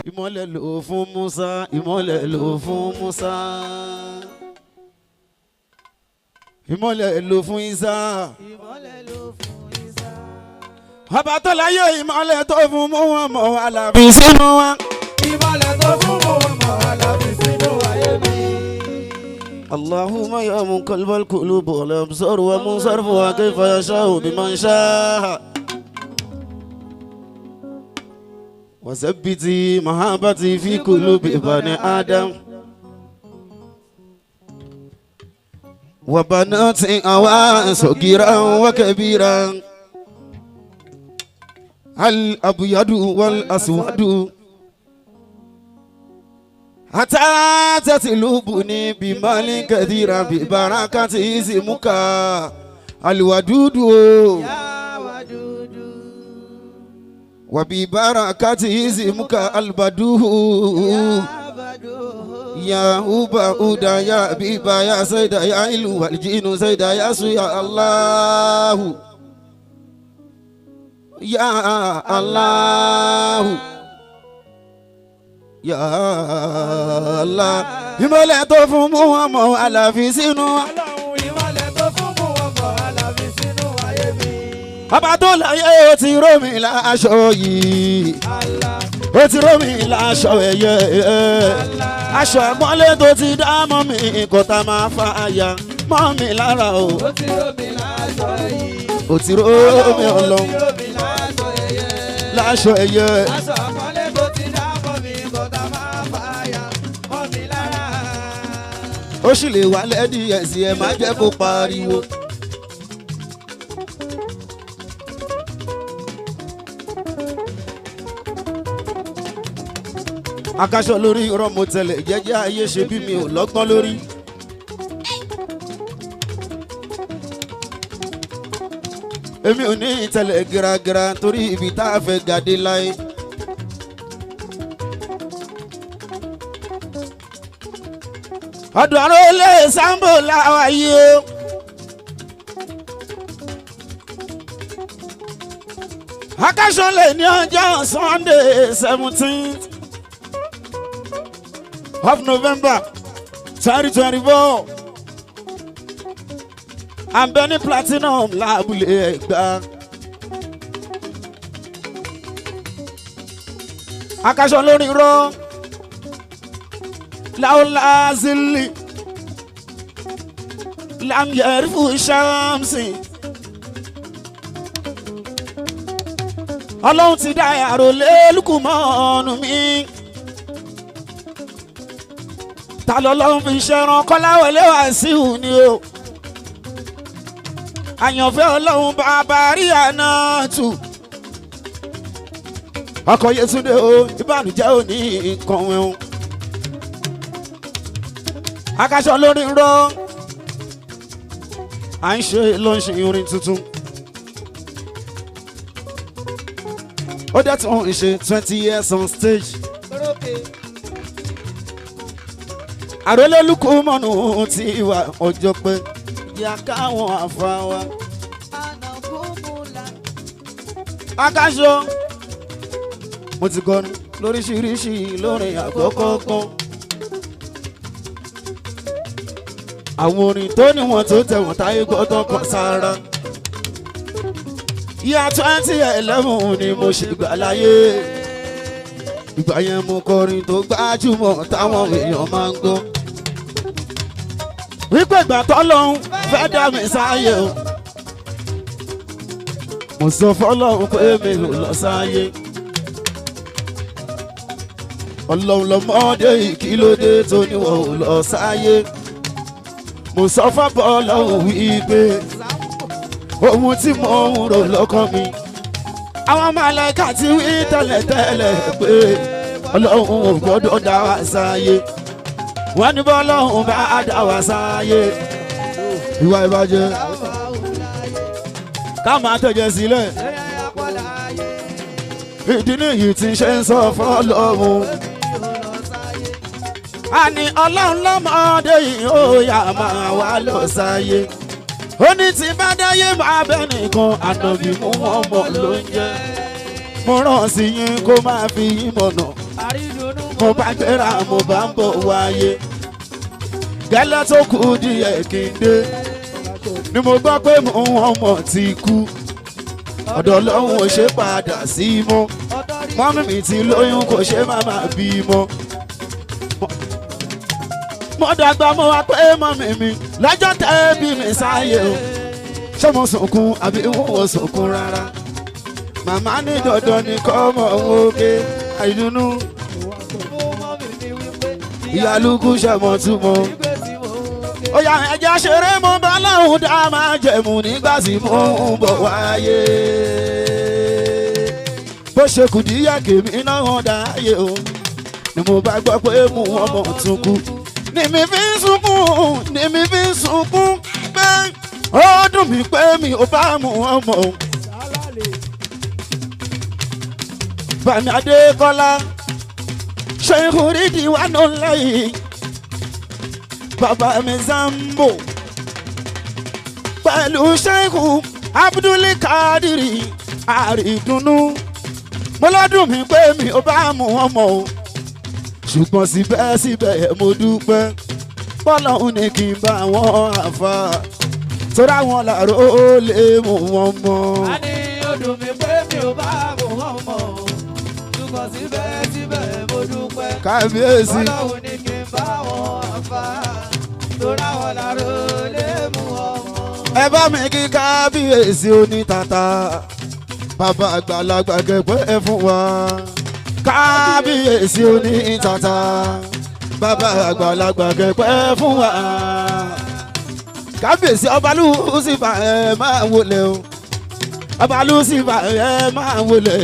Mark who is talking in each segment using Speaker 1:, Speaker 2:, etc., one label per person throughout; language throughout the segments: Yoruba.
Speaker 1: Ìmọ́lẹ̀ ló fún Musa, ìmọ́lẹ̀ ló fún Musa. Ìmọ́lẹ̀ ló fún Isa.
Speaker 2: Ìmọ́lẹ̀ ló fún Isa.
Speaker 1: Ọba tó láyé ìmọ́lẹ̀ tó fún Muhammad Alábí sínú wa.
Speaker 2: Ìmọ́lẹ̀ tó fún Muhammad Alábí sínú ayé mi.
Speaker 1: Allahumma ya muqallibal qulub wal absar wa musarrifa kayfa yasha'u biman sha'a. وثبت محبتي في قلوب بني آدم وبنات أوان صغيرا وكبيرا الأبيض والأسود حتى تطلبني بمال كثيرا ببركة اسمك الودود وببركة اسمك البدوه يا هوبا هودا يا بيبا يا سيدا يا إلو والجين سيدا يا سويا الله يا الله يا الله ìmọ́lẹ̀ tó fún Muhammad Alábí sínú
Speaker 2: ìmọ́lẹ̀ tó fún Muhammad Alábí sínú ayé mi.
Speaker 1: Ọba tó láyé ó ti ró mi láṣọ yìí ó ti ró mi láṣọ ẹ̀yẹ aṣọ àpọ́nlé tó ti dá mọ́ mi kò tá máa fa àyà mọ́ mi lára o.
Speaker 2: Ó ti ró mi láṣọ yìí.
Speaker 1: Ó ti ró mi ọlọ́run láṣọ ẹ̀yẹ.
Speaker 2: Aṣọ àpọ́nlé tó ti dá mọ́ mi kò tá máa fa àyà mọ́ mi lára.
Speaker 1: Ó sì lè wá lẹ́dí ẹ̀sìn ẹ̀ má jẹ́ kó pariwo. Akasho lórí irọ́ mo tẹ̀lé jẹ́jẹ́ ayé ṣe bí mi ò lọ́gbọ́n lórí. Èmi ò ní ìtẹ̀lẹ̀ gíragíra torí ibi tá a fẹ́ gàdé láyé. Ọdún àrò lè Sambo láwa yìí o. Akasho lè ní ọjọ́ Sunday 17th of November 2024. I'm Benny Platinum lábúlé Ẹ̀gbá. Akasho lórí rọ láwùlá zili lámyẹ̀rìfù ṣáàmsì. Ọlọ́run ti dá àròlé Lukumanu mi. Ta lọ́lọ́run fi ṣẹran Kọ́láwọlé Wàsíù ni o. Àyànfẹ́ Ọlọ́run bàbá rí àná tù. Ọkọ̀ Yétúndé o, ìbànújẹ́ ò ní nǹkan ẹ̀hún. Akasho lórí rọ. À ń ṣe ló ń ṣe orin tuntun. Ó dẹ̀ tún ń ṣe 20 years on stage. Àròlé Lukumanu ti wà ọjọ́ pé ìyá káwọn àfa wa. Akasho mo ti kọrin lóríṣiríṣi lórin àkọ́kọ́ kan. Àwọn orin tó níwọ̀n tó tẹ̀wọ̀n táyé gbọ́dọ̀ kan sára. Ìyá 2011 ni mo ṣe gbà láyé. Ìgbà yẹn mo kọrin tó gbajúmọ̀ táwọn èèyàn máa ń gbọ́. Wípé ìgbà tọ́lọ́hún fẹ́ dá mi sáyé o. Mo sọ fọ́lọ́hún pé mi ò lọ sáyé. Ọlọ́run lọ́mọdé ìkílódé tó níwọ̀n ò lọ sáyé. Mo sọ fọ́bọ̀ Ọlọ́run wípé ohun tí mo ń rò lọ́kàn mi. Àwọn màláíkà ti wí tẹ́lẹ̀tẹ́lẹ̀ pé Ọlọ́run ò gbọ́dọ̀ dá wa sáyé. Wọ́n ní bọ́lọ́run bá dá wa sáyé. Ìwà ìbàjẹ́ ká máa tẹ̀jẹ̀ sílẹ̀. ìdí nìyí tí ń ṣe ń sọ fọ́lọ́run. àní ọlọ́run lọ́mọdé yìí ó yà máa wá lọ sáyé. ó ní tí bá dáyé máa bẹ́ nìkan ànàbì mú wọn mọ̀ ló ń jẹ́. mo rán sí yín kó máa fi yín mọ̀nà. mo bá gbéra mo bá ń bọ̀ wáyé. gẹ́lẹ́ tó kù díẹ̀ kí n dé. ni mo gbọ́ pé mú wọn mọ̀ ti kú. ọ̀dọ̀ Ọlọ́run ò ṣe padà sí mọ́. mọ́mí mi ti lóyún kò ṣe má máa bímọ. mo dàgbà mo wá pé mọ́mí mi lọ́jọ́ tẹ́ bí mi sáyé o. ṣé mo sunkún àbí wọn ò sunkún rárá. màmá ní dandan ni kọ́ mọ̀ òkè àìdùnnú. ìyálùkù ṣẹ̀mọ̀ túmọ̀. ó yá ẹja ṣeré mo bá láhùn dá máa jẹ̀mú nígbà tí mo ń bọ̀ wáyé. bó ṣe kù díẹ̀ kèmí náà hàn dáyé o. ni mo bá gbọ́ pé mú ọmọ tún kú. ni mi fi ń sunkún pé ó dùn mí pé mi ò bá mú ọmọ o. Bàmí Adékọ́lá ṣe ìhùrídìí wà nù lẹ́yìn. Bàbá mi Zambo pẹ̀lú Ṣẹ́hù Abdulkadiri àrídùnnú. Mo lọ́dún mi pé mi ò bá mú wọn mọ̀ o. Ṣùgbọ́n síbẹ̀síbẹ̀ mo dúpẹ́. Bọ́lọ́hún ni kí n bá wọn àfà. Tóra wọn làró lè mú wọn mọ̀.
Speaker 2: A ní ó dùn mí pé mi ò bá mú wọn mọ̀ o. Ṣùgbọ́n síbẹ̀síbẹ̀ mo dúpẹ́.
Speaker 1: Kábíyèsí.
Speaker 2: Bọ́lọ́hún ni kí n bá wọn àfà. Tóra wọn làró lè mú wọn mọ̀.
Speaker 1: Ẹ bá mi kí kábíyèsí onítàtà. Bàbá àgbàlagbà gẹ̀pẹ́ fún wa. Kábíyèsí onítàtà. Bàbá àgbàlagbà gẹ̀pẹ́ fún wa. Kábíyèsí ọba Lúsífà ẹ máa wọlé o. Ọba Lúsífà ẹ máa wọlé.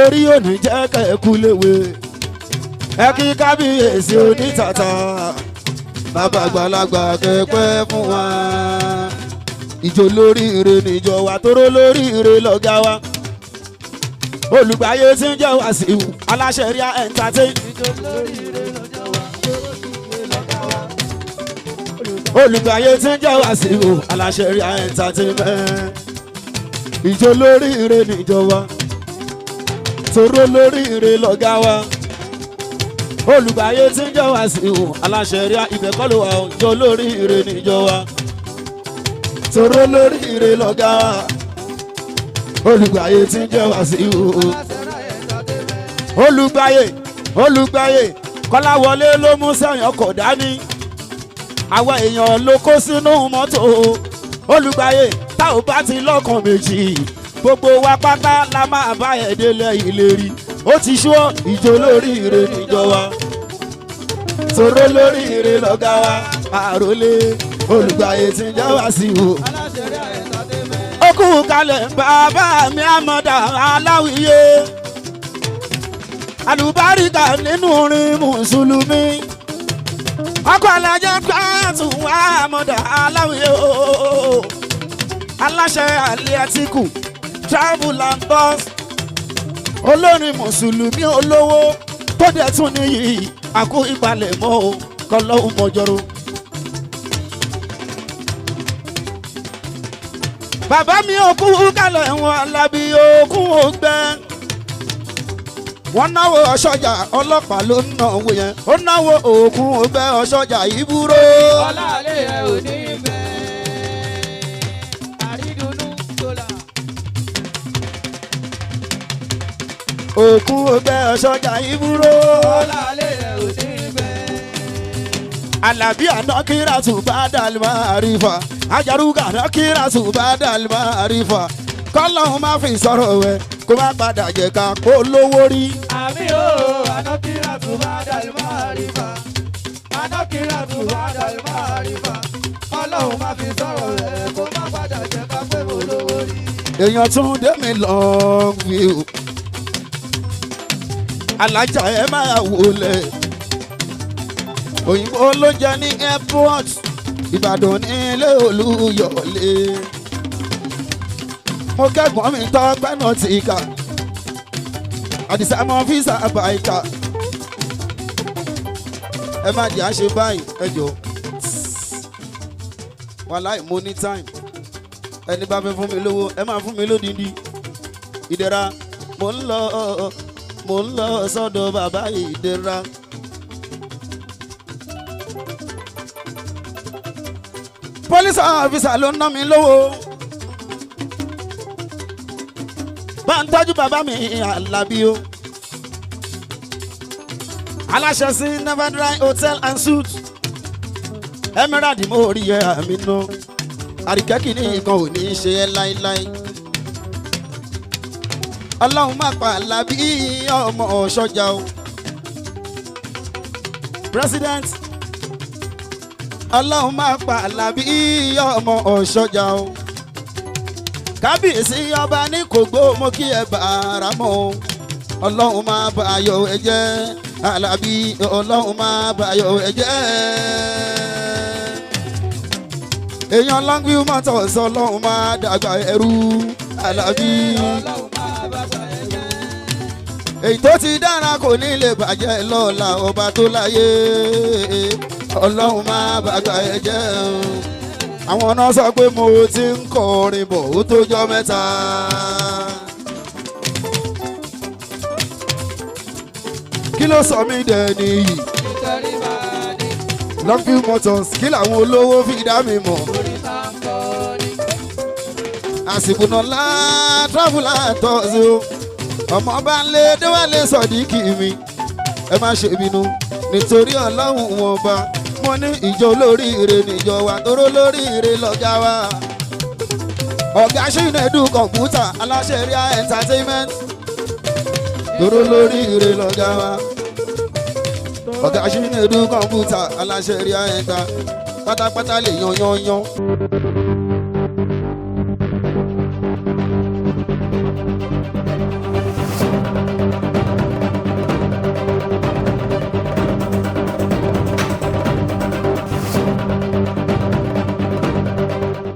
Speaker 1: Orí òní jẹ́ kẹ́kú léwe. Ẹ kí kábíyèsí onítàtà. Bàbá àgbàlagbà gẹ̀pẹ́ fún wa. Ìjọ lóríire níjọ wa tóró lóríire lọ́gá wa. Olùgbàyé tí ń jẹ́ Wàsíù aláṣẹ rí entertain. Olùgbàyé tí ń jẹ́ Wàsíù aláṣẹ rí entertainment. Ìjọ lóríire níjọ wa tóró lóríire lọ́gá wa. Olùgbàyé tí ń jẹ́ Wàsíù aláṣẹ rí ìbẹ̀kọ́lù wa. Ìjọ lóríire níjọ wa tóró lóríire lọ́gá wa. Olùgbàyé tí ń jẹ́ Wàsíù. Olùgbàyé Kọ́láwọlé ló mú sẹ́yìn ọkọ̀ dání. Àwa èèyàn ló kó sínú mọ́tò. Olùgbàyé tá ò bá ti lọ́kàn méjì. Gbogbo wa pátá la máa bá ẹ̀ délẹ̀ ìlérí. Ó ti ṣọ́ ìjọ lóríire níjọ wa. Tòró lóríire lọ́gá wa. Àròlé Olùgbàyé tí ń jẹ́ Wàsíù. Ó kú kalẹ̀ bàbá mi àmọ̀dá aláwìyé. Àlùbáríkà nínú orin mùsùlùmí. Ọkọ̀ alájẹ́ pàtó àmọ̀dá aláwìyé. Aláṣẹ àlẹ́ àtìkù travel and bus. Olórin mùsùlùmí olówó tó dẹ̀ tún níyì. Àkó ìpalẹ̀ mọ́ o kọ́lọ́hún mọ́jọ́rò. Bàbá mi òkú kalẹ̀ wọn Alábí òkú ògbẹ́. Wọ́n náwó ọ̀ṣọ́jà ọlọ́pàá ló ń náwó yẹn. Ó náwó òkú ògbẹ́ ọ̀ṣọ́jà ìbúrò.
Speaker 2: Ọláàlẹ́ ẹ̀ ò ní bẹ́. Àrídùnnú tọ́lá.
Speaker 1: Òkú ògbẹ́ ọ̀ṣọ́jà ìbúrò.
Speaker 2: Ọláàlẹ́ ẹ̀ ò ní bẹ́.
Speaker 1: Àlàbí àná kíra tù bá dàlùmọ́ àrífà. Ajaruga náà kíra tù bá dàlùmọ́ àrífà. Kọ́lọ́hún má fi sọ̀rọ̀ wẹ̀ kó má padà jẹ́ ká kó lówó rí.
Speaker 2: Àmì o, àná kíra tù bá dàlùmọ́ àrífà. Àná kíra tù bá dàlùmọ́ àrífà. Kọ́lọ́hún má fi sọ̀rọ̀ wẹ̀ kó má padà jẹ́ ká pé mo lówó rí.
Speaker 1: Èèyàn tún dé mi long view. Alájà ẹ máa wọlé. Òyìnbó ló jẹ ní airport. Ìbàdàn ní ilé Olúyọ̀lé. Mo kẹ́gbọ́n mi Tọ́pẹ́ náà ti kà. àdìsá mọ́ fíìsà àbáyíká ẹ má jẹ́ àṣẹ báyìí ẹ jọ wàláì mo ní time ẹni bá fẹ́ fún mi lówó ẹ máa fún mi lódìndí ìdẹ̀ra mo ń lọ sọ́dọ̀ bàbá ìdẹ̀ra. police officer ló ń ná mi lówó bá ń tọ́jú bàbá mi Àlàbí o aláṣẹ sí Never Dry Hotel and Suites Emirate mo rí ẹ àmì nù àríkẹ́kì ní nǹkan ò ní í ṣe ẹ́ láíláí ọlọ́run má pa Àlàbí ọmọ ọ̀ṣọ́jà o president ọlọ́run má pa Àlàbí ọmọ ọ̀ṣọ́jà o kábíyèsí ọba ní kò gbó mo kí ẹ bàárà mọ́ o ọlọ́run má bà ayọ̀ ẹ jẹ́ Àlàbí ọlọ́run má bà ayọ̀ ẹ jẹ́ èèyàn Longview Motors ọlọ́run má dàgbà ẹrú Àlàbí èyí tó ti dára kò ní lè bàjẹ́ lọ́la ọba tó láyé ọlọ́run má bàgbà ẹ jẹ́ àwọn náà sọ pé mo ti ń kọrin bọ̀ ó tó jọ́ mẹ́ta. kí ló sọ mí dẹni yìí Longview Motors kí làwọn olówó fi dá mi mọ̀ àsìkò náà traveller tọ́sí o ọmọ bá ń lé déwálé Sọ̀díkì mi ẹ má ṣe bínú nítorí ọlọ́run wọn bá mo ní ìjọ olóríire níjọ wa tóró lóríire lọ́gá wa ọ̀gá Ṣínẹ́dù kọ̀ǹpútà aláṣẹ ríà entertainment tóró lóríire lọ́gá wa ọ̀gá Ṣínẹ́dù kọ̀ǹpútà aláṣẹ ríà enter pátápátá lè yan yan yan.